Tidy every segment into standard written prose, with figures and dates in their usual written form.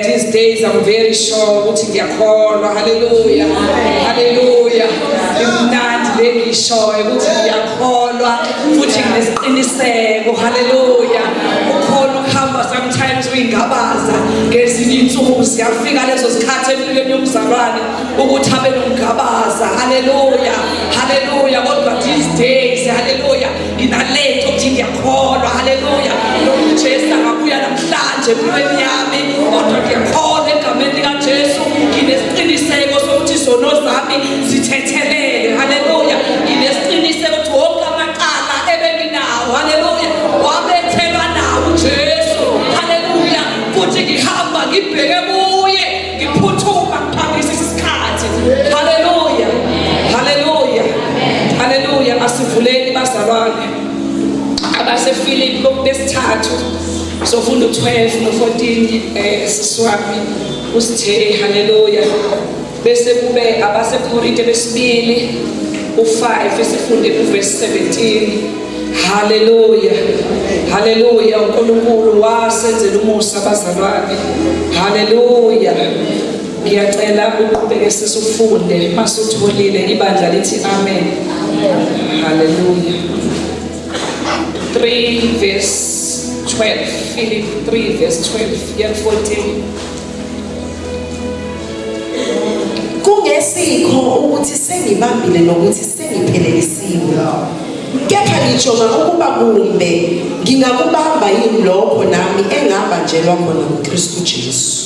These days I'm very sure ukuthi ngiyakholwa. Hallelujah. Hallelujah. Imnandi lengishoyo ukuthi ngiyakholwa futhi nginesiqiniseko. Hallelujah. Ukhona ukuhamba sometimes uyingabaza ngezinye insuku siyafika lezo sikhathi empilweni yomzalwane ukuthi abe nomgabaza. Hallelujah. Hallelujah. Kodwa these days, hallelujah, nginalento ukuthi ngiyakholwa. Hallelujah. Jesu akabuya namhlanje empilweni yami, kodwa ngiyakholwa egameni likaJesu. Nginesiqiniseko sokuthi izono zami zithethelele. Hallelujah. Nginesiqiniseko ukuthi wonke amacala ebenginawo, hallelujah, wabethelwa nawo uJesu. Hallelujah. Futhi ngihamba ngibheke kuye, ngiphuthuma ngiphangisa isikhathi. Hallelujah. Hallelujah. Hallelujah. Asivuleni bazalwane abaseFilipi besithathu sofunda 12 no14 siswami usithe. Hallelujah. Bese kube abaseKorinte besibili u5 esifunde uverse 17. Hallelujah. Hallelujah. uNkulunkulu wasenzela umusa bazalwane. Hallelujah. Ngiyacela ukubeke sesifunde masutholile ibandla lithi amen. Hallelujah. 3 verse 12. Philip 3 verse 12 and 14. Kungesikho ukuthi sengibambile nokuthi sengiphelelisiwe, kepha ngijonga ukuba kumbe ngingakubamba yini lokho nami engabanjelwa khona kuKristu Jesu.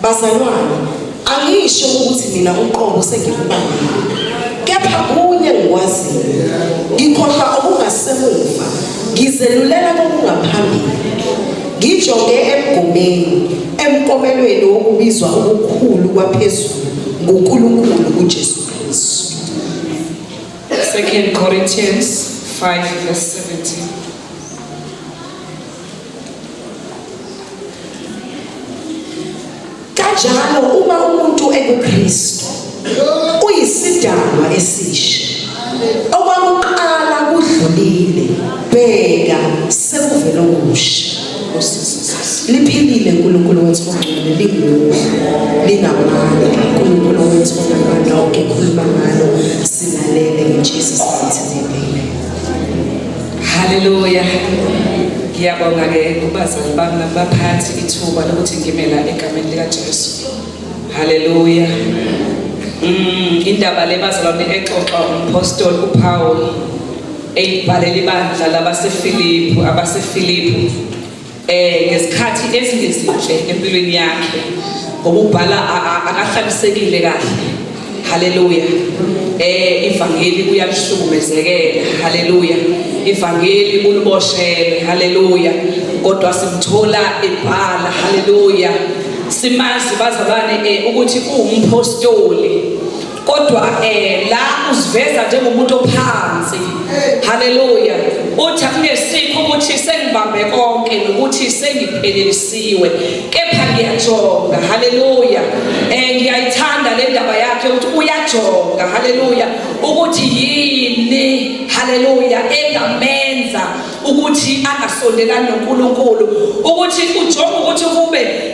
Bazalwane, angisho ukuthi mina uqobo sengikubambile kepha kunye ngikwaziyo ngikhohlwa okungasemuva ngizelulela kokungaphambili ngijonge emgomeni emkomelweni wokubizwa okukhulu kwaphezulu nguNkulunkulu kuJesu Kristu. 2 Corinthians 5 verse 17. Kanjalo uma umuntu ekuKristu uyisidalwa esisha okwakuqala kudlulile bheka sekuvela okusha liphilile uNkulunkulu wethu ongcwele linguwe lingamandla uNkulunkulu wethu onamandla onke ekhuluma ngalo silalele ngeJesus name. Hallelujah. Ngiyabonga ke kubazali bami nabaphathi ithuba lokuthi ngimela egameni lika Jesu. Hallelujah. Indaba le bazalwane exoxa umpostoli uPaul eyibhalela ibandla labaseFilipi abaseFilipi ngesikhathi ezingezinhle empilweni yakhe ngoba ubhala akahlalisekile kahle. Hallelujah. Ivangeli uyalihlukumezekela. Hallelujah. Ivangeli uliboshele. Hallelujah. Kodwa simthola ebhala. Hallelujah. Simazi bazalwane ukuthi umpostoli kodwa la uziveza njengomuntu ophansi. Hallelujah. Uthi akunesikho ukuthi sengibambe konke nokuthi sengiphelelisiwe kepha ngiyajonga. Hallelujah. Ngiyayithanda le ndaba yakhe ukuthi uyajonga. Hallelujah. Ukuthi yini hallelujah engamenza ukuthi angasondelani noNkulunkulu ukuthi ujonge ukuthi kube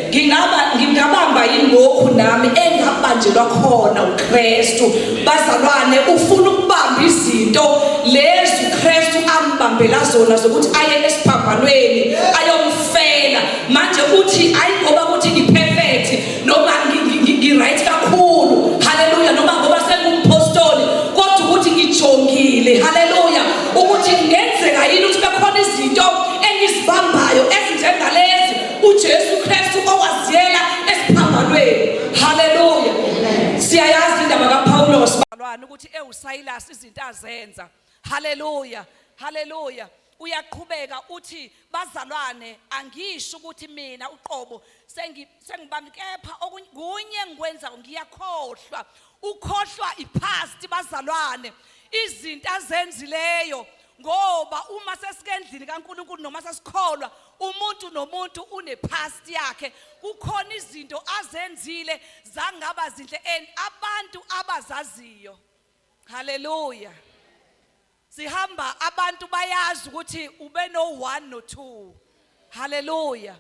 ngingabamba yini lokhu nami engabanjelwa khona uKristu. Bazalwane ufuna ukubamba izinto lezi uKristu ambambela zona zokuthi aye esiphambanweni ayomfela manje uthi ayi ngoba ukuthi ngiperfect noma ngiright kakhulu. Hallelujah. Noma ngoba sengumpostoli kodwa ukuthi ngijongile. Hallelujah. Ukuthi ngenzeka yini ukuthi bekhona izinto engizibambayo ezinjengalezi uJesu Kristu owaziyela esiphambanweni. Hallelujah. Siyayazi indaba kaPaulos balwana ukuthi eUsilas izinto azenza. Hallelujah. Hallelujah. Uyaqhubeka uthi bazalwane angisho ukuthi mina uqobo sengibambi kepha okunye ngikwenza ngiyakhohlwa. Ukhohlwa ipast bazalwane izinto azenzileyo ngoba uma sesikendlini kaNkulunkulu noma sesikholwa umuntu nomuntu unepast yakhe kukhona izinto azenzile zangaba zinhle and abantu abazaziyo. Hallelujah. Sihamba abantu bayazi ukuthi ube no 1 no 2. Hallelujah.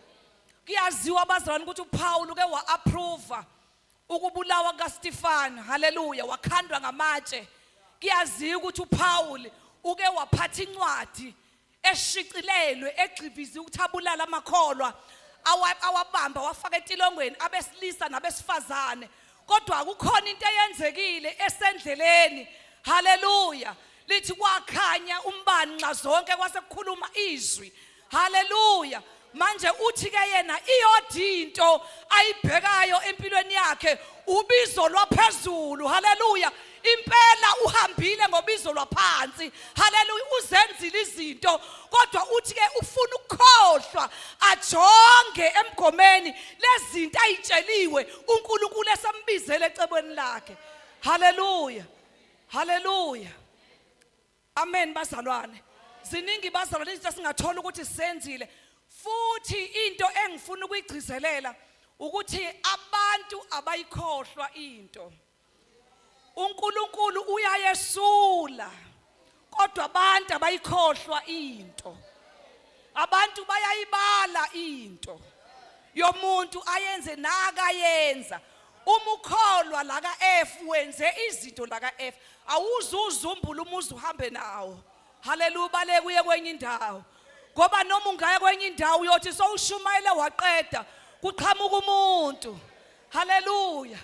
Kuyaziwa bazalwane ukuthi uPaul uke wa-approve ukubulawa kaStefan. Hallelujah. Wakhandwa ngamatshe. Kuyaziwa ukuthi uPaul uke waphatha incwadi eshicilelwe egxivizi ukuthi abulala amakholwa awabamba wafaka etilongweni abesilisa nabesifazane kodwa kukhona into eyenzekile esendleleni. Hallelujah. Lithi kwakhanya umbani nxa zonke kwasekukhuluma izwi. Hallelujah. Manje uthi ke yena iyodinto ayibhekayo empilweni yakhe ubizo lwaphezulu. Hallelujah. Impela uhambile ngobizo lwaphansi. Hallelujah. Uzenzile izinto kodwa uthi ke ufuna ukukhohlwa ajonge emgomeni lezinto ayitsheliwe uNkulunkulu esambizele ecebweni lakhe. Hallelujah. Hallelujah. Amen bazalwane. Ziningi bazalwane izinto singathola ukuthi senzile futhi into engifuna ukuyigcizelela ukuthi abantu abayikhohlwa into. uNkulunkulu uyayesula kodwa abantu abayikhohlwa into. Abantu bayayibala into yomuntu ayenze nakayenza. Uma ukholwa la kaF wenze izinto la kaF awuzuzumbula umuzi uhambe nawo. Hallelujah. Bale kuye kwenye indawo ngoba noma ungaya kwenye indawo uyothi sowushumayele waqeda kuqhamuka umuntu. Hallelujah.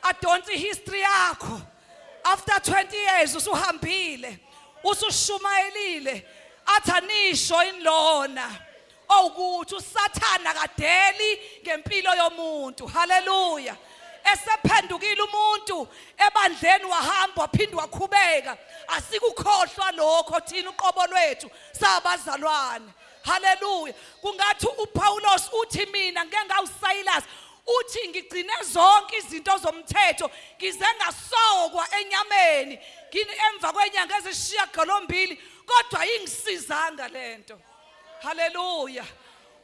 Adonsi history yakho after 20 years usuhambile usushumayelile athanisho inlona ukuthi uSathana kadeli ngempilo yomuntu. Hallelujah. esephendukile umuntu ebandleni wahamba waphindwa waqhubeka asikukhohlwa lokho thina uqobo lwethu sabazalwane. Hallelujah. Kungathi uPaulos uthi mina ngeke ngawuSilas uthi ngigcine zonke izinto zomthetho ngize ngasokwa enyameni ngini emva kwenyanga ezisishiyagalombili kodwa ingisizanga lento. Hallelujah.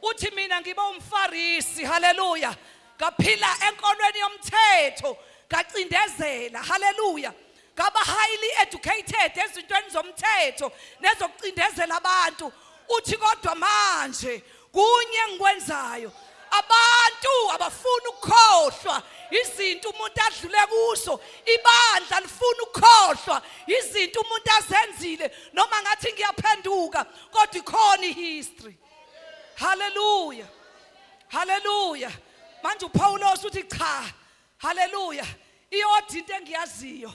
Uthi mina ngibe umfarisi. Hallelujah. Ngaphila enkolweni yomthetho ngacindezela. Hallelujah. Ngaba highly educated ezintweni zomthetho nezokucindezela abantu. Uthi kodwa manje kunye ngikwenzayo abantu abafuna ukukhohlwa izinto umuntu adlule kuso, ibandla lifuna ukukhohlwa izinto umuntu azenzile noma ngathi ngiyaphenduka kodwa ikhona ihistory. Hallelujah. Hallelujah. Manje uPaulos uthi cha. Hallelujah. Iyodwa into engiyaziyo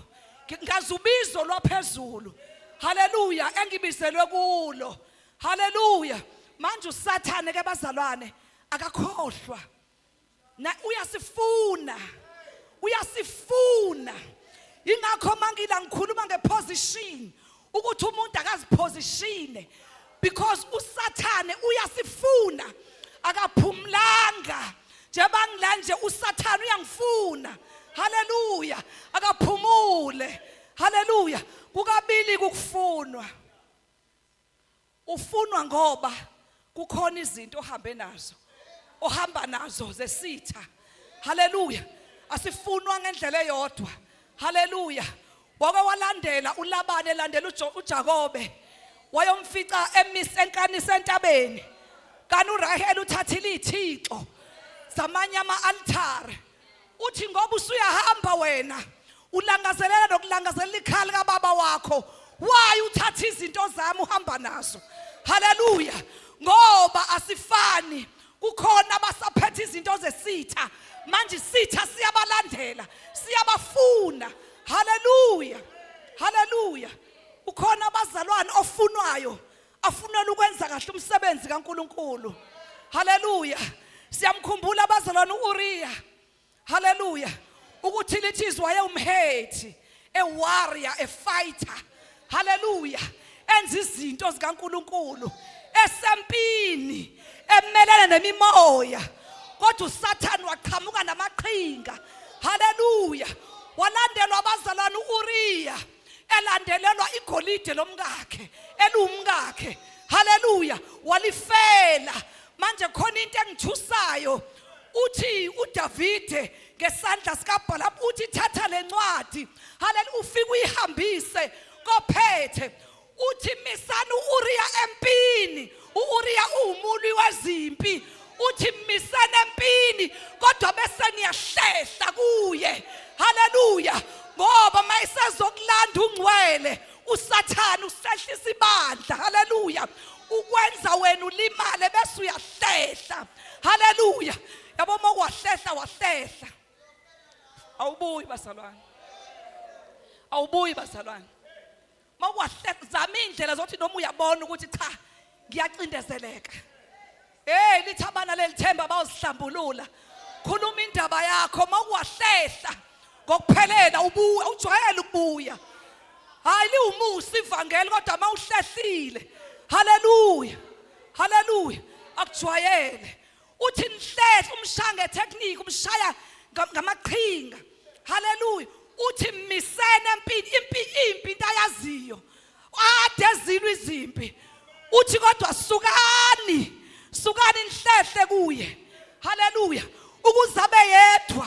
ngazubizo lwaphezulu. Hallelujah. Engibizelwe kulo. Hallelujah. Manje uSathane ke bazalwane akakhohlwa. Na uyasifuna. Uyasifuna. Ingakho mangila ngikhuluma ngeposition ukuthi umuntu akazipositione because uSathane uyasifuna akaphumlanga. Njengoba ngila nje uSathane uyangifuna. Hallelujah. Akaphumule. Hallelujah. Kukabili kukufunwa. Ufunwa ngoba kukhona izinto ohambe nazo. Ohamba nazo zesitha. Hallelujah. Asifunwa ngendlela eyodwa. Hallelujah. Wake walandela uLabane elandela uJakobe. Wayomfica enkani sentabeni. Kanti uRahel uthathile izithixo zamanye ama-altare. Uthi ngoba usuyahamba wena ulangazelela nokulangazelela ikhaya likababa wakho. Why uthatha izinto zami uhamba nazo? Hallelujah. Ngoba asifani. Kukhona abasaphethe izinto zesitha. Manje isitha siyabalandela, siyabafuna. Hallelujah. Hallelujah. Ukhona abazalwane ofunwayo, afunela ukwenza kahle umsebenzi kaNkuluNkulu. Hallelujah. Siyamkhumbula abazalwane uUriya. Hallelujah. Ukuthi lithi wayewumhethi, a warrior, a fighter. Hallelujah. Enza izinto zikaNkuluNkulu esempini emelene nemimoya. Kodwa uSathane waqhamuka namaqhinga. Hallelujah. Walandelwa abazalwane uUriya, elandelelwa igolide lomkakhe, elumkakhe. Hallelujah. Walifela. Manje khona into engithusayo. Uthi uDavide ngesandla sikaBhala uthi thatha lencwadi. Hallelujah. Ufike uyihambise kophethe. Uthi misana uUriya empini. uUriya uwumuli wezimpi. Uthi misana empini kodwa bese niyahlehla kuye. Hallelujah. Ngoba mayisezokulanda ungcwele uSathane usehlisa ibandla. Hallelujah. Ukwenza wena ulimale bese uyahlehla. Hallelujah. Yabo mokwahlela wahlehla. Awubuyi bazalwane. Awubuyi bazalwane. Mokwahlela zama indlela zokuthi noma uyabona ukuthi cha ngiyacindezeleka. Hey lithabana lelithemba bawusihlambulula. Khuluma indaba yakho mokwahlela ngokuphelela ubuya ujwayele ukubuya. Hayi liwumusa ivangeli kodwa mawuhlehlile. Hallelujah. Hallelujah. Akujwayele. Uthi nihlehla umshange technique umshaya ngamaqhinga. Hallelujah. Uthi misene empini impi into ayaziyo. Ade ezilwa izimpi. Uthi kodwa sukani nihlehle kuye. Hallelujah. Ukuzabe yedwa.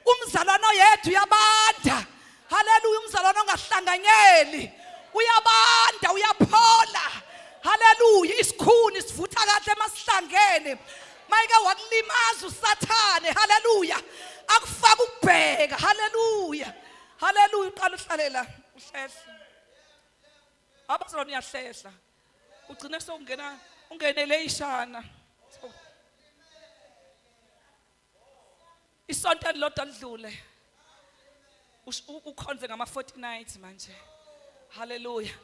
Umzalwane oyedwa uyabanda. Hallelujah. Umzalwane ongahlanganyeli uyabanda uyaphola. Hallelujah. Isikhuni sivutha kahle masihlangene. Mayike wakulimaza uSathane. Hallelujah. Akufaka ukubheka. Hallelujah. Hallelujah. Uqala uhlale la uhlehla. Abazalwane uyahlehla. Ugcine ungenele ishana. Isonto elilodwa lidlule. Ukhonze ngama 40 nights manje. Hallelujah.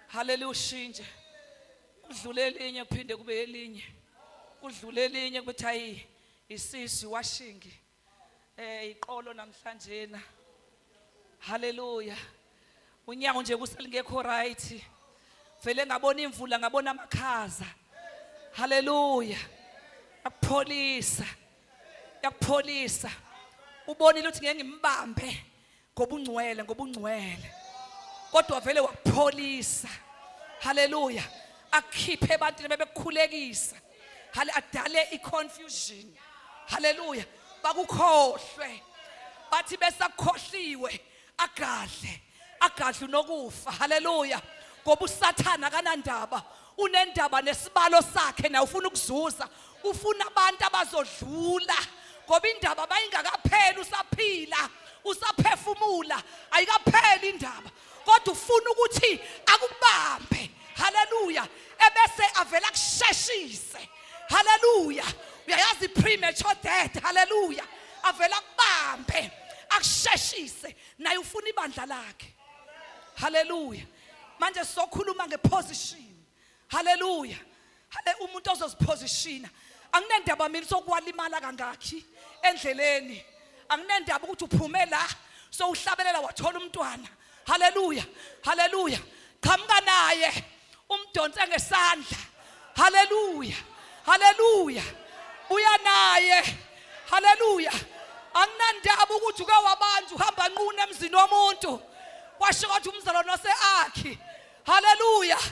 Hallelujah. Ushintshe. Kudlule elinye kuphinde kube elinye. Kudlule elinye kuthi hayi isisi washingi. iqolo namhlanje na. Hallelujah. Unyango nje kuselingekho right. Vele ngabona imvula ngabona amakhaza. Hallelujah. Yakupholisa. Yakupholisa. Ubonile ukuthi ngeke ngimbambe ngobungcwele kodwa vele wakupholisa. Hallelujah. Akhiphe abantu bebekhulekisa. Adale iconfusion. Hallelujah. Bakukhohlwe. Bathi besakhohliwe agadle nokufa. Hallelujah. Ngoba uSathana kanandaba unendaba nesibalo sakhe na ufuna ukuzuza. Ufuna abantu abazodlula. Ngoba indaba bayingakapheli usaphila, usaphefumula, ayikapheli indaba. Kodwa ufuna ukuthi akubambe. Hallelujah. Ebese avela kusheshise. Hallelujah. Uyayazi premature death. Hallelujah. Avela kubambe, akusheshise naye ufuna ibandla lakhe. Hallelujah. Manje sokhuluma ngeposition. Hallelujah. Umuntu ozozipositiona. Anginendaba mina sokwalimala kangakhi endleleni. Anginendaba ukuthi uphume la so uhlabelela wathola umntwana. Hallelujah. Hallelujah. Qhamuka naye umdonse ngesandla. Hallelujah. Hallelujah. Uya naye. Hallelujah. Anginandaba ukuthi uke wabantu uhamba nqunu emzini womuntu. Washo ukuthi umzalwane waseAkhi. Hallelujah.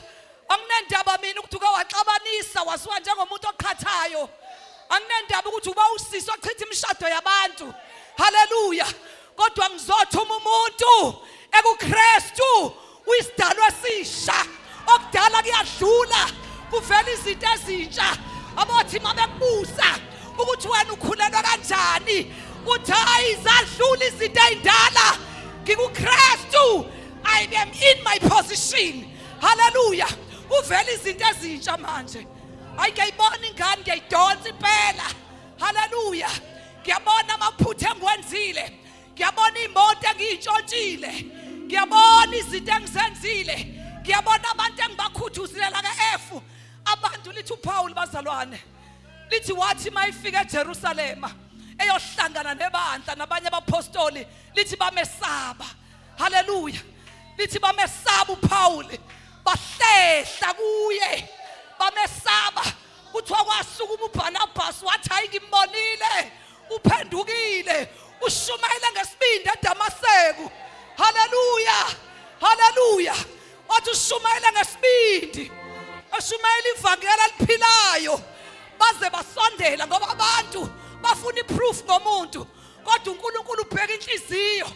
Anginendaba mina ukuthi uke waxabanisa wasiwa njengomuntu oqhathayo. Anginendaba ukuthi uba usisi ochitha imishado yabantu. Hallelujah. Kodwa ngizothuma umuntu ekuKristu uyisidalwa esisha. Okudala kuyadlula kuvela izinto ezintsha. Abathi mabekubuza ukuthi wena ukhulelwa kanjani uthi hayi zadlula izinto ezindala ngikuKristu. I am in my position. Hallelujah. Kuvela izinto ezintsha manje. Ayikayibona ingane ngiyidonsa impela. Hallelujah. Ngiyabona amaphutha engiwenzile. Ngiyabona imoto engiyitshontshile. Ngiyabona izinto engizenzile. Ngiyabona abantu engibakhuthuzile la ke-F. Abantu lithi uPaul bazalwane. Lithi wathi mayifika eJerusalem eyohlangana nebandla nabanye abapostoli lithi bamesaba. Hallelujah. Lithi bamesaba uPaul. Bahlehla kuye. Bamesaba. Kuthiwa kwasuka uBarnabas wathi hayi ngimbonile. Uphendukile. Ushumayela ngesibindi eDamaseko. Hallelujah. Hallelujah. Wathi ushumayela ngesibindi. Ushumayela ivangeli eliphilayo. Baze basondela ngoba abantu bafuna iproof ngomuntu. Kodwa uNkulunkulu ubheka inhliziyo.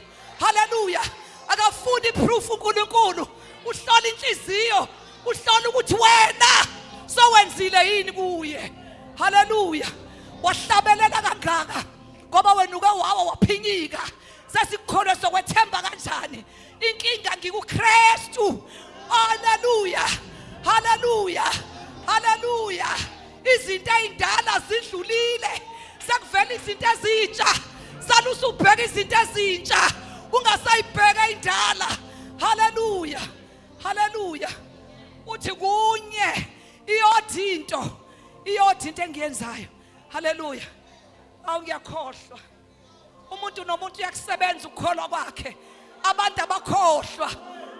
Hallelujah. Akafuni iproof uNkulunkulu. Uhlola inhliziyo. Uhlola ukuthi wena sowenzile yini kuye. Hallelujah. Wahlabelela kangaka ngoba wena uke wawa waphinyika. Sesikholwe sokwethemba kanjani. Inkinga ngikuKristu. Hallelujah. Hallelujah. Hallelujah. Izinto ezindala zidlulile. Sekuvela izinto ezintsha. Salusa ubheka izinto ezintsha. Ungasayibheka indala. Hallelujah. Hallelujah. Uthi kunye iyodinto engiyenzayo. Hallelujah. Awungiyakhohlwa. Umuntu nomuntu uyakusebenza ukukholwa kwakhe. Abantu abakhohlwa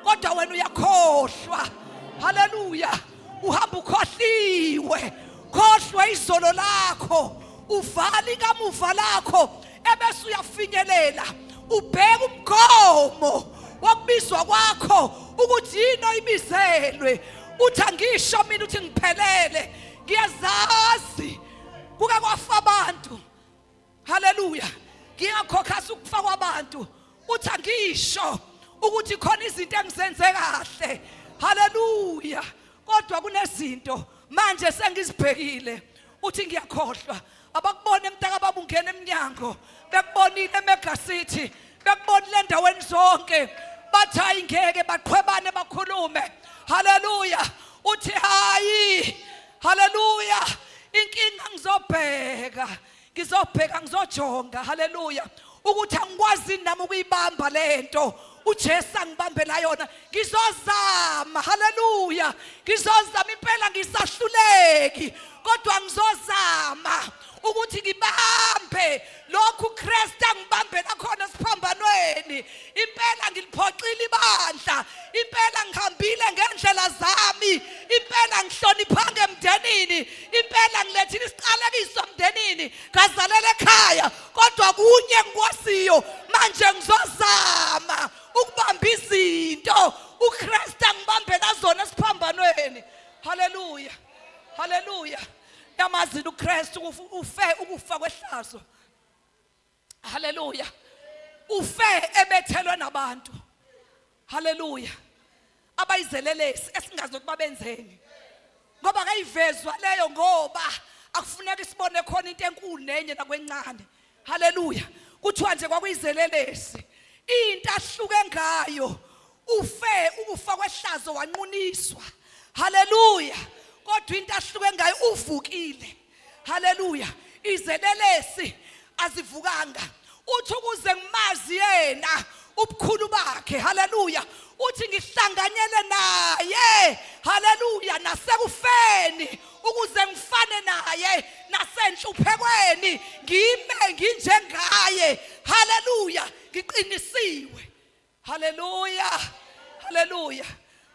kodwa wena uyakhohlwa. Hallelujah. Uhamba ukhohliwe. Khohlwa izolo lakho. Uvala ikamuva lakho ebese uyafinyelela. Ubheka umgomo wokubizwa kwakho ukuthi yini oyibizelwe. Uthi angisho mina uthi ngiphelele. Ngiyazazi kuke kwafa abantu. Hallelujah. Ngiyakhokhasa ukufa kwabantu. Uthi angisho ukuthi khona izinto engizenze kahle. Hallelujah. Kodwa kunezinto manje sengizibhekile. Uthi ngiyakhohlwa. Abakubona emntaka baba ungena eminyango. Bekubonile eMega City. Bekubonile endaweni zonke. Bathi hayi ngeke baqhwebane bakhulume. Hallelujah. Uthi hayi. Hallelujah. Inkinga ngizojonga. Hallelujah. Ukuthi angikwazi nami ukuyibamba lento uJesu angibambela yona. Ngizozama. Hallelujah. Ngizozama impela ngisahluleki kodwa ngizozama ukuthi ngibambe lokhu Kristu angibambela khona siphambanweni. Impela ngiliphoxile ibandla, impela ngihambile ngendlela zami, impela ngihloniphanga emndenini, impela ngilethile isiqalekiso emndenini, ngazalela ekhaya, kodwa kunye ngikwaziyo manje ngizozama ukubamba izinto uKristu angibambela zona siphambanweni. Haleluya, haleluya. Yamazi uKristu ufe ukufa kwehlazo. Haleluya. Ufe ebethelwe nabantu. Haleluya. Abayizelelesi esingazi ukuba benzeni. Ngoba kayivezwa leyo ngoba akufuneka sibone khona into enkulu nenye nakwencane. Haleluya. Kuthiwa nje kwakuyizelelesi. Into ahluke ngayo ufe ukufa kwehlazo wanquniswa. Haleluya. Kodwa into ahluke ngayo uvukile. Haleluya. Izelelesi azivukanga. Uthi ukuze ngimazi yena ubukhulu bakhe. Haleluya. Uthi ngihlanganyele naye. Haleluya. Nasekufeni ukuze ngifane naye, nasenhluphekweni ngime nginjengaye. Haleluya. Ngiqinisiwe. Haleluya. Haleluya.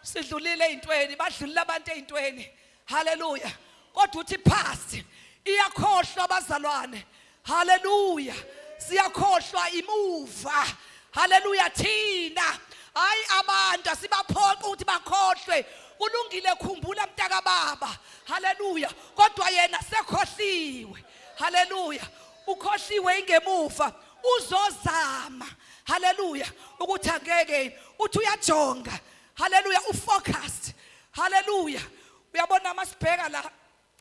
Sidlulile ezintweni, badlulile abantu ezintweni. Haleluya. Kodwa uthi phasi iyakhohlwa abazalwane. Haleluya. Siyakhohlwa imuva. Haleluya. Thina hayi abantu asibaphoqa ukuthi bakhohlwe. Kulungile khumbula mntaka baba. Haleluya. Kodwa yena sekhohliwe. Haleluya. Ukhohliwe ingemuva. Uzozama. Haleluya. Ukuthi angeke uthi uyajonga. Haleluya. Ufocus. Haleluya. Uyabona masibheka la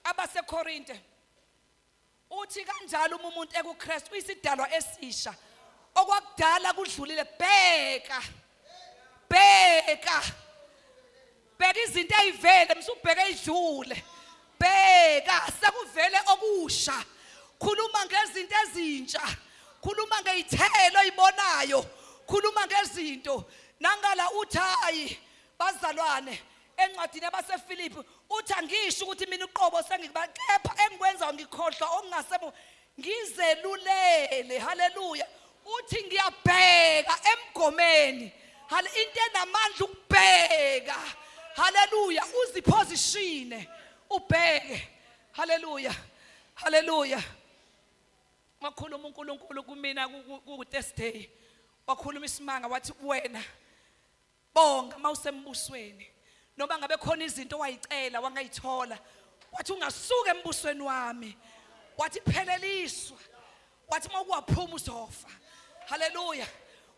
abaseKorinte. Uthi kanjalo umuntu ekuKristu uyisidalwa esisha. Okwakudala kudlulile. Bheka. Bheka. Bheka izinto ezivele msubheka ezidlule. Bheka sekuvele okusha. Khuluma ngezinto ezintsha. Khuluma ngezithelo oyibonayo. Khuluma ngezinto. Nangala uthi hayi bazalwane encwadini yabaseFilipi uthi angisho ukuthi mina uqobo sengikepha engikwenza ngikhohlwa okungasebo ngizelulele. Haleluya. Uthi ngiyabheka emgomeni. Into enamandla ukubheka. Haleluya. Uzipositione ubheke. Haleluya. Haleluya. Wakhuluma uNkulunkulu kumina ku Thursday. Wakhuluma isimanga wathi wena bonga mawusembusweni noma ngabe khona izinto wayicela wangayithola, wathi ungasuka embusweni wami, wathi pheleliswa, wathi mawuwaphuma uzofa. Haleluya.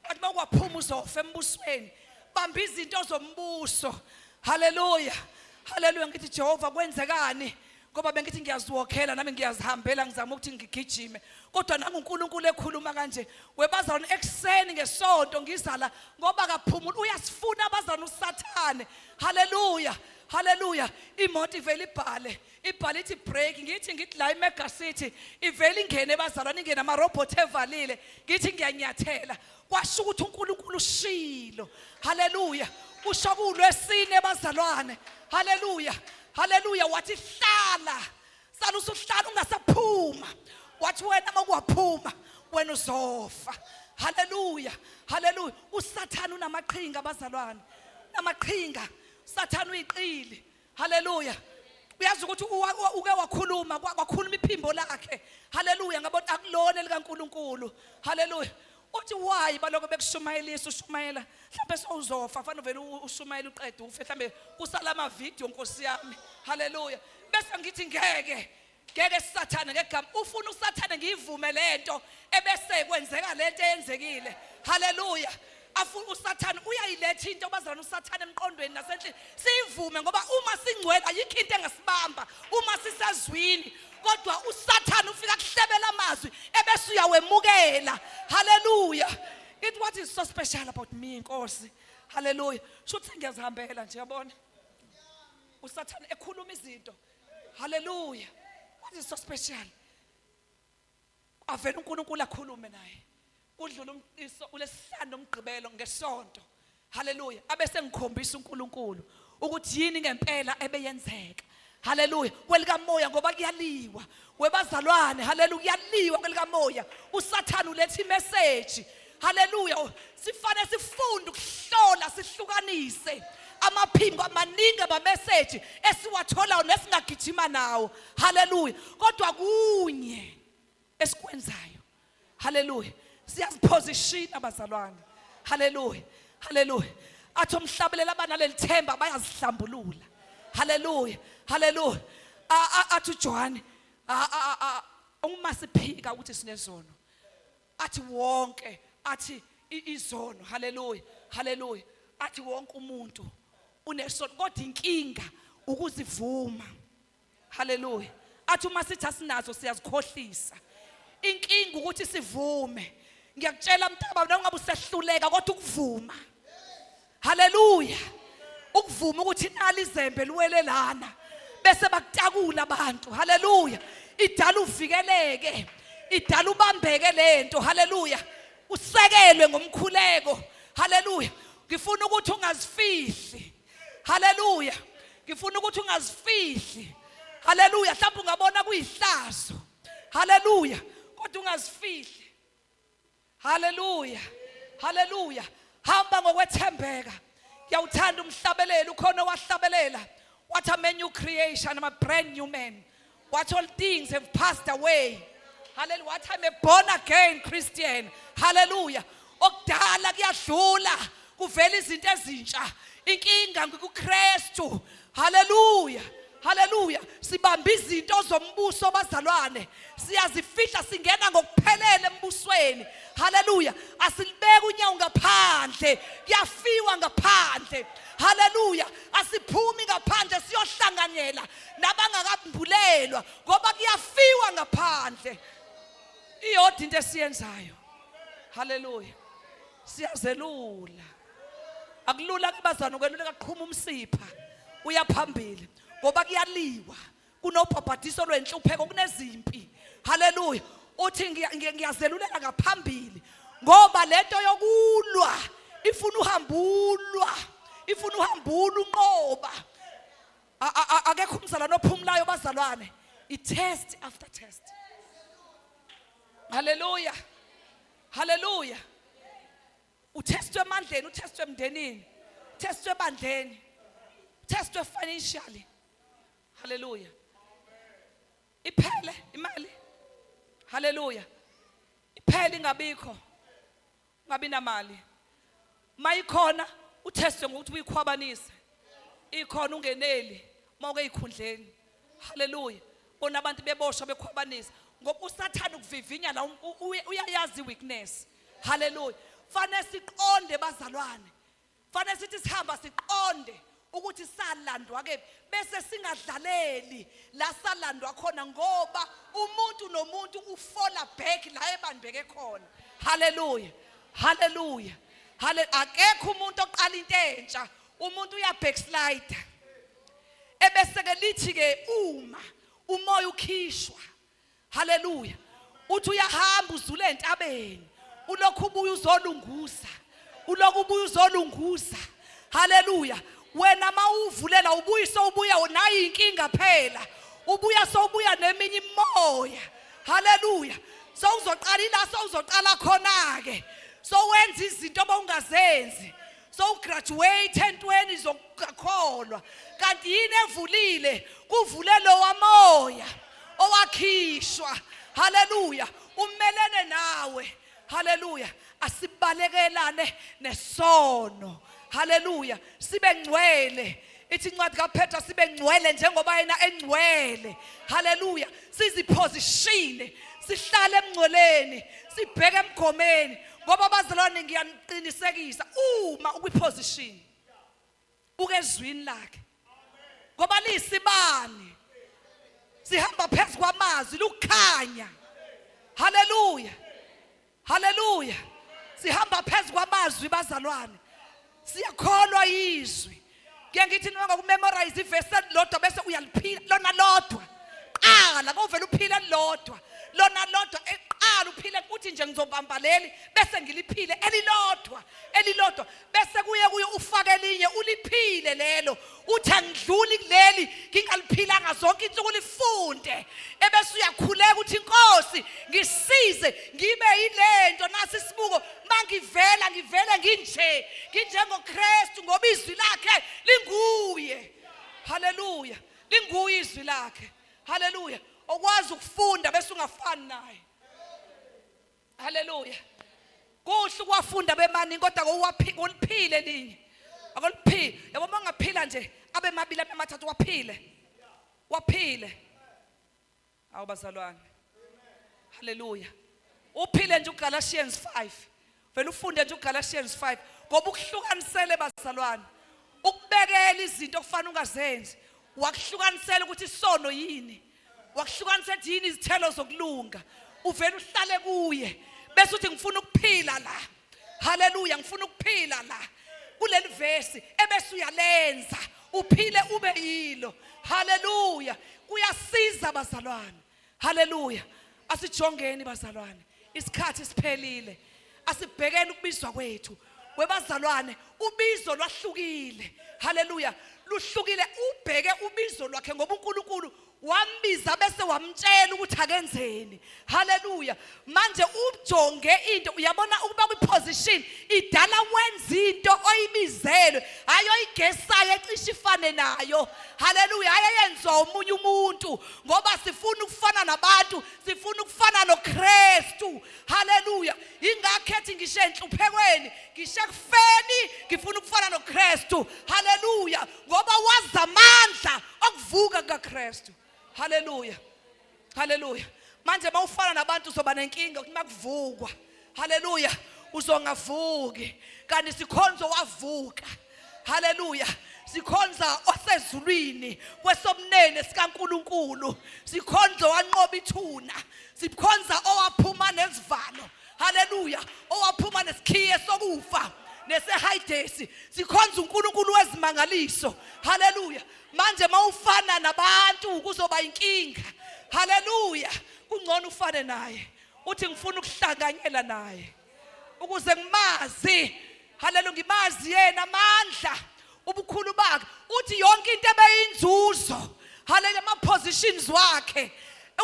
Wathi mawuwaphuma uzofa embusweni, bamba izinto zombuso. Haleluya. Haleluya. Ngithi Jehova kwenzekani? Ngoba bengithi ngiyaziwokhela nami ngiyazihambela ngizama ukuthi ngigijime, kodwa nangu uNkulunkulu ekhuluma kanje. Webazalwane ekseni ngesonto ngizala ngoba kaphumula uyasifuna abazalwane uSathane. Haleluya. Haleluya. Imoto ivele ibhale ithi break. Ngithi la eMega City ivele ingene abazalwane ingene amarobot evalile. Ngithi ngiyanyathela. Kwasho ukuthi uNkulunkulu ushilo. Haleluya. Usho kulwesine abazalwane. Haleluya. Haleluya. Wathi hlala. Sala usuhlala ungasaphuma. Wathi wena makuwaphuma wena uzofa. Haleluya. Haleluya. USathane unamaqhinga abazalwane. Namaqhinga. Sathane uyiqili. Haleluya. Uyazi ukuthi uke wakhuluma iphimbo lakhe. Haleluya. Ngabona akulona likaNkulunkulu. Haleluya. Uthi why baloko bekushumayelisa ushumayela mhlawumbe sowuzofa fanele vele ushumayela uqede ufe mhlawumbe kusala ama video Nkosi yami. Haleluya. Bese ngithi ngeke Sathane ngegama ufuna uSathane ngiyivume lento ebese kwenzeka lento eyenzekile. Haleluya. Afuna uSathane uyayiletha into bazalwane uSathane emqondweni nasenhle siyivume ngoba uma singcwele ayikho into engasibamba uma sisazwini, kodwa uSathane ufika kuhlebela amazwi ebese uyawemukela. Haleluya. It what is so special about me Nkosi. Haleluya. Shuthi ngiyazihambela nje yabona uSathane ekhuluma izinto. Haleluya. What is so special? Avela uNkulunkulu akhulume naye. Kudlula ulesihlanu omgqibelo ngesonto. Haleluya. Abese ngikhombisa uNkulunkulu ukuthi yini ngempela ebeyenzeka. haleluya, kwelikamoya ngoba kuyaliwa. Webazalwane, haleluya, kuyaliwa kwelikamoya. Usathane uletha imessage, haleluya. Sifane sifunde ukuhlola, sihlukanise amaphimbo amaningi amamessage esiwathola nesingagijima nawo, haleluya. Kodwa kunye esikwenzayo, haleluya, siyaziposition abazalwane, haleluya, haleluya. Athi umhlabelela abanaleli themba bayazihlambulula, haleluya, haleluya. Athi uJohane uma siphika ukuthi sinezono, athi wonke, athi izono, haleluya, haleluya, athi wonke umuntu unesono kodwa inkinga ukuzivuma, haleluya. Athi uma sithi asinazo siyazikhohlisa, inkinga ukuthi sivume. Ngiyakutshela mntaba noma ngabe usehluleka kodwa ukuvuma, haleluya, ukuvuma ukuthi inali izembe liwele lana bese bakutakula abantu, haleluya. Idala uvikeleke, idala ubambeke lento, haleluya, usekelwe ngomkhuleko, haleluya. Ngifuna ukuthi ungazifihli, haleluya, ngifuna ukuthi ungazifihli, haleluya. Mhlawumbe ungabona kuyihlazo, haleluya, kodwa ungazifihli, haleluya, haleluya. Hamba ngokwethembeka. Ngiyawuthanda umhlabeleli, ukhona wahlabelela what a new creation, I'm a brand new man. What all things have passed away, hallelujah. What I'm a born again Christian, hallelujah. Okudala kuyadlula kuvela izinto ezintsha. Inkinga ngikuKristu, hallelujah, hallelujah. Sibamba izinto zombuso bazalwane, siyazifihla singena ngokuphelele embusweni, hallelujah. Asilibeka unyawo ngaphandle, kuyafiwa ngaphandle, hallelujah. Asiphumi ngaphandle siyohlanganyela nabangakambulelwa ngoba kuyafiwa ngaphandle. Iyodwa into esiyenzayo, hallelujah, siyazelula. Akulula kubazana ukwelula kaqhuma umsipha uyaphambili ngoba kuyaliwa, kunobhabhadiso lwenhlupheko, kunezimpi, haleluya. Uthi ngiyazelulela ngaphambili ngoba lento yokulwa ifuna uhambulwa, ifuna uhambula unqoba. Akekho umzalwane ophumulayo bazalwane, i-test after test, haleluya, haleluya. Utestwe emandleni, utestwe emndenini, utestwe ebandleni, utestwe financially, haleluya. Iphele imali, haleluya, iphele ingabikho, ngabi namali. Mayikhona utestwe ngokuthi uyikhwabanise, ikhona ungeneli mawuke ezikhundleni, haleluya. Bona abantu beboshwa bekhwabanisa ngoba usathana ukuvivinya la uyayazi weakness, haleluya. Fanele siqonde bazalwane, fanele sithi sihamba siqonde ukuthi salandwa ke bese singadlaleli la salandwa khona ngoba umuntu nomuntu ufola back la ebanibeke khona, haleluya, haleluya, akekho umuntu oqala into entsha, umuntu uya backslide. Ebese ke lithi ke uma umoya ukhishwa, haleluya, uthi uyahamba uzule entabeni, ulokhu ubuya uzolunguza, ulokhu ubuya uzolunguza, haleluya. Wena mawuvulela ubuya sowubuya nayo inkinga phela, ubuya sowubuya neminye imoya, haleluya. Sowuzoqala ila sowuzoqala khona ke, sowenza izinto obungazenzi, sowugraduate entweni zokukholwa, kanti yini evulile kuvule lo wamoya owakhishwa, haleluya, umelene nawe, haleluya. Asibalekelane nesono, haleluya, sibe ngcwele. Ithi incwadi kaPetru sibe ngcwele njengoba yena engcwele, haleluya. Sizipositione, sihlale emngcweleni, sibheke emgomeni ngoba bazalwane ngiyaniqinisekisa uma ukwiposition ukezwini lakhe ngoba lisibani sihamba phezu kwamazwi lukhanya, haleluya, haleluya. Sihamba phezu kwamazwi bazalwane, siyakholwa izwi. Ngeke ngithi noma ukumemorize ivesi elilodwa bese uyaliphila lona lodwa, qala kovela uphila elilodwa, lona lodwa eqala uphile uthi nje ngizobamba leli bese ngiliphile elilodwa, elilodwa bese kuye ufake elinye uliphile lelo, uthi angidluli kuleli ngingaliphilanga ufunde ebese uyakhuleka uthi Nkosi ngisize ngibe yilento nasi isibuko mangivela nginje ngoKristu ngoba izwi lakhe linguye. Haleluya. Linguye izwi lakhe. Haleluya. Okwazi ukufunda bese ungafani naye. Haleluya. Kuhle ukwafunda bemani kodwa uliphile linye. Akoliphile. Yabo mangaphila nje abe mabili abemathathu waphile. Awu bazalwane. Haleluya. Uphile nje uGalatians 5. Vele ufunde nje uGalatians 5 ngoba ukuhlukanisele bazalwane. Ukubekela izinto okufanele ungazenzi. Wakuhlukanisela ukuthi isono yini. Wakuhlukanisela yini izithelo zokulunga. Uvela uhlale kuye. Bese uthi ngifuna ukuphila la. Haleluya, ngifuna ukuphila la. Kuleli verse ebese uyalenza uphile ube yilo. Haleluya. Kuyasiza bazalwane. Haleluya. Asijongeni bazalwane. Isikhathi siphelile. Asibhekeni ukubizwa kwethu. Webazalwane ubizo lwahlukile. Haleluya. Luhlukile ubheke ubizo lwakhe ngoba uNkulunkulu wambiza bese wamtshela ukuthi akenzeni. Haleluya. Manje ujonge into uyabona ukuba kwiposition idala wenza into oyibizelwe hayo igesayo ecishe ifane nayo. Haleluya. Ayenziwa umunye umuntu ngoba sifuna ukufana nabantu, sifuna ukufana noKristu. Haleluya. Ingakhethi ngisho enhluphekweni, ngisho ekufeni ngifuna ukufana noKristu. Haleluya. Ngoba waza amandla okuvuka kaKristu. Haleluya. Haleluya. Manje mawufana nabantu uzoba nenkinga ukuthi makuvukwa. Haleluya. Uzongavuki. Kanti sikhonzo wavuka. Haleluya. Sikhonza osezulwini kwesobunene sikaNkulunkulu. Sikhonza wanqoba ithuna. Sikhonza owaphuma nesivalo. Haleluya. Owaphuma nesikhiye sokufa. Nesehayidesi. Sikhonza uNkulunkulu wezimangaliso. Haleluya. Manje mawufana nabantu kuzoba inkinga. Haleluya. Kungcono ufane naye. Uthi ngifuna ukuhlanganyela naye ukuze ngimazi. Haleluya. Ngimazi yena amandla ubukhulu bakhe. Uthi yonke into ebeyinzuzo. Haleluya. Ama positions wakhe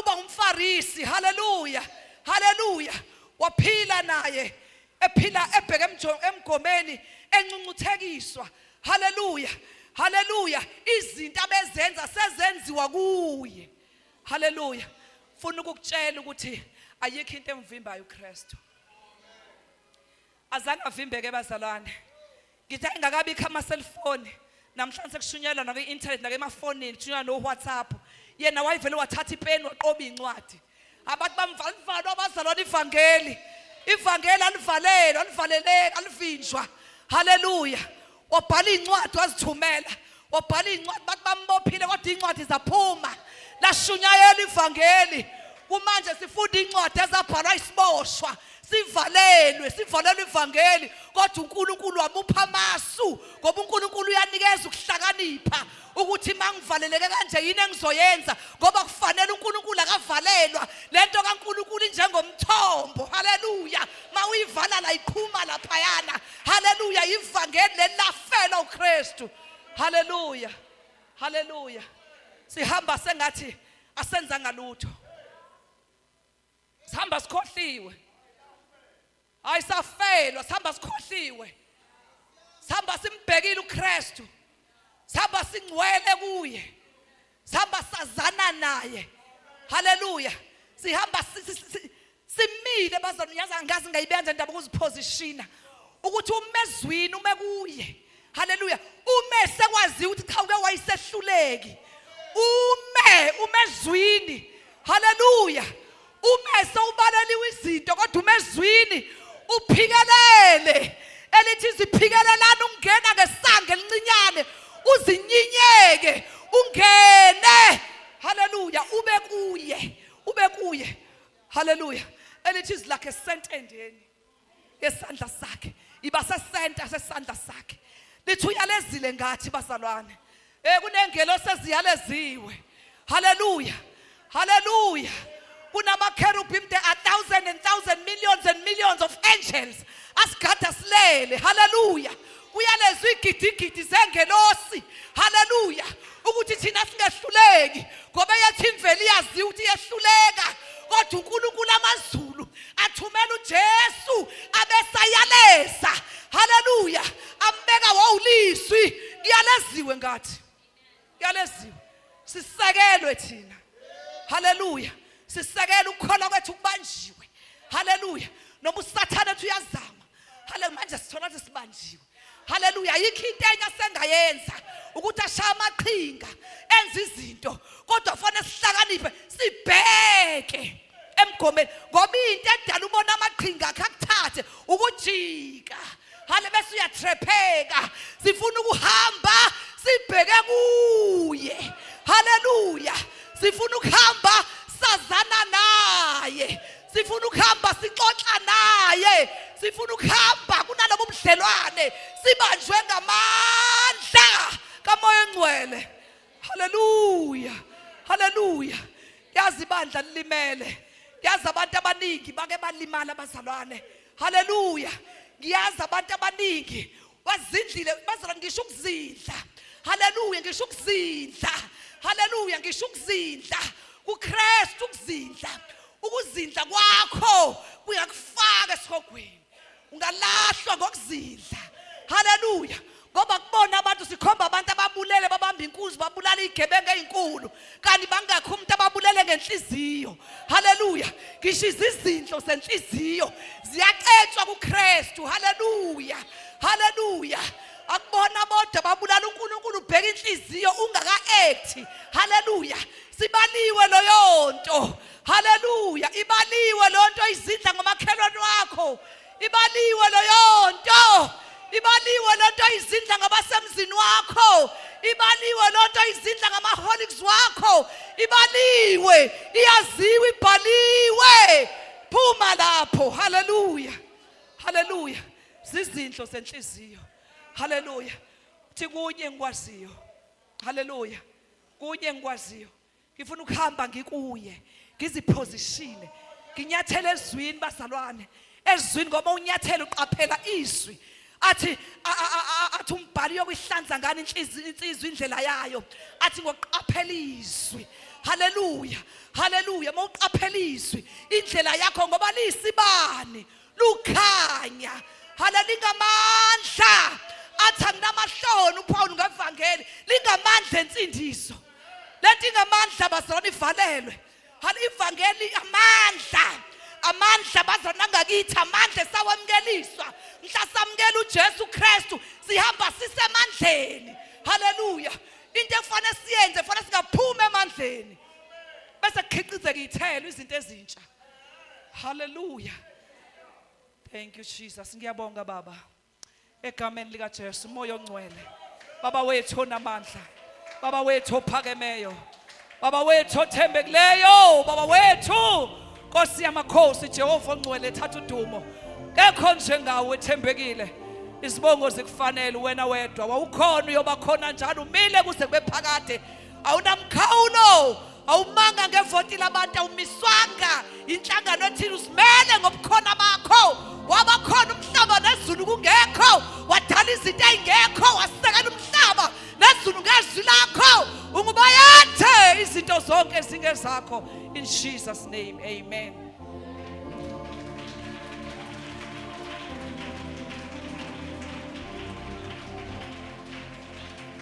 uba umfarisi. Haleluya. Haleluya. Waphila naye ephila ebheke emgomeni encuncuthekiswa. Haleluya. Haleluya. Izinto abezenza sezenziwa kuye. Haleluya. Ufuna ukukutshela ukuthi ayikho into emvimbayo uKristu. Azange avimbeke bazalwane. Ngithi ingakabikho ama cellphone namhlanje sekushunyelwa na ku-internet na emafonini kushunyelwa no WhatsApp. Yena wayevele wathatha ipeni waqoba incwadi. Abantu bamvalwa abazalwane ivangeli alivaleleka alivinjwa. Haleluya. Wabhala incwadi wazithumela. Wabhala incwadi bathi bambophile kodwa incwadi zaphuma. Lashunyayela ivangeli. Kumanje sifunda incwadi ezabhalwa isiboshwa. Sivalelwe ivangeli kodwa uNkulunkulu wamupha amasu ngoba uNkulunkulu uyanikeza ukuhlakanipha ukuthi mangivaleleke kanje yini engizoyenza ngoba kufanele uNkulunkulu akavalelwa lento kaNkulunkulu njengomthombo. Haleluya. Mawuyivala la iqhuma laphayana. Haleluya. Ivangeli lelafela uKristu. Haleluya. Haleluya. Sihamba sengathi asenza ngalutho. Sihamba sikhohliwe. Ayisafelwa, sihamba sikhohliwe. Sihamba simbhekile uKristu. Sihamba singcwele kuye. Sihamba sazana naye. Haleluya. Sihamba simile bazalwane yazi ngazi ngayibenza indaba ukuzipositiona ukuthi umezwini ume kuye. Haleluya. Ume sekwazi ukuthi cha uke wayisehluleki. Umezwini. Haleluya. Ume sewubaleliwe izinto kodwa umezwini uphikelele elithi ziphikelelana ungena ngesanga elincinyane uzinyinyeke ungene. Haleluya. Ube kuye. Haleluya. Elithi izilakhe sentendeni yesandla sakhe iba sesenta sesandla sakhe. Lithi uyalezile ngathi bazalwane. Kunengelo seziyaleziwe. Haleluya. Haleluya. Kunama cherubim, there are thousands and thousands, millions and millions of angels asigada silele. Haleluya. Kuyalezwe igidigidi zengelosi. Haleluya. Ukuthi thina singehluleki ngoba yathi imvelo iyazi ukuthi iyehluleka kodwa uNkulunkulu amazulu athumela uJesu abesayaleza haleluya ambeka wawuliswi kuyaleziwe ngathi kuyaleziwe sisekelwe thina haleluya sisekela ukukholwa kwethu kubanjiwe haleluya noma usathana ethi uyazama haleluya manje sithola ukuthi sibanjiwe haleluya ayikho into enye asengayenza ukuthi ashaya amaqhinga enza izinto kodwa kufanele sihlakaniphe sibheke emgomeni ngoba into edala ubona amaqhinga akuthathe ukujika hale bese uyatrepheka sifuna ukuhamba sibheke kuye haleluya sifuna ukuhamba sazana naye sifuna ukuhamba sixoxa naye sifuna ukuhamba kunalobo budlelwane sibanjwe ngamandla kaMoya oNgcwele haleluya haleluya yazi ibandla lilimele yazi abantu abaningi bake balimala abazalwane haleluya ngiyazi abantu abaningi wazindlile bazalwane ngisho ukuzindla haleluya ngisho ukuzindla haleluya ngisho ukuzindla kuKristu ukuzindla kwakho kuyakufaka esihogweni ungalahlwa ngokuzindla haleluya ngoba kubona abantu sikhomba abantu ababulele babamba inkunzi babulala izigebengu ezinkulu kanti bangekho umuntu ababulele ngenhliziyo haleluya ngisho izindlo senhliziyo ziyaqetshwa kuKristu haleluya haleluya akubona bodwa babulala uNkulunkulu ubheka inhliziyo ungaka-act haleluya sibaliwe loyo nto haleluya ibaliwe lo nto izindla ngomakhelwane wakho ibaliwe loyo nto ibaliwe lo nto izindla ngabasemzini wakho ibaliwe lo nto izindla ngamaholics wakho ibaliwe iyaziwe ibhaliwe phuma lapho haleluya haleluya zizindlo senhliziyo haleluya uthi kunye ngikwaziyo haleluya kunye ngikwaziyo ngifuna ukuhamba ngikuye ngizipositione nginyathele ezwini bazalwane ezwini ngoba unyathelo uqaphela izwi athi umbhali yokuhlanza ngani insizwa indlela yayo athi ngokuqaphela izwi haleluya haleluya mawuqaphela izwi indlela yakho ngoba lisibani lukhanya haleluya ngamandla athi anginamahloni uPaul ngevangeli lingamandla ensindiso lethi ngamandla bazalwane ivalelwe hale ivangeli amandla bazalwane ngakithi amandla sawamukeliswa mhla samukela uJesu Kristu sihamba sisemandleni haleluya into efanele siyenze fanele singaphuma emandleni bese kukhicizeka ithelo izinto ezintsha haleluya thank you Jesus ngiyabonga baba egameni lika Jesu Moya oNgcwele baba wethu onamandla baba wethu ophakemeyo baba wethu othembekileyo baba wethu Nkosi yamakhosi Jehova oNgcwele thatha udumo kekho njengawe ethembekile isibongo sikufanele wena wedwa wawukhona uyobakhona njalo umile kuze kube phakade awunamkhawulo awumanga ngevoti labantu awumiswanga inhlangano ethile usimele ngobukhona bakho wabakhona umhlaba nezulu kungekho wadala izinto ezingekho wasekela umhlaba nezulu ngezwi lakho ungubayathe izinto zonke ezingezakho in Jesus name amen.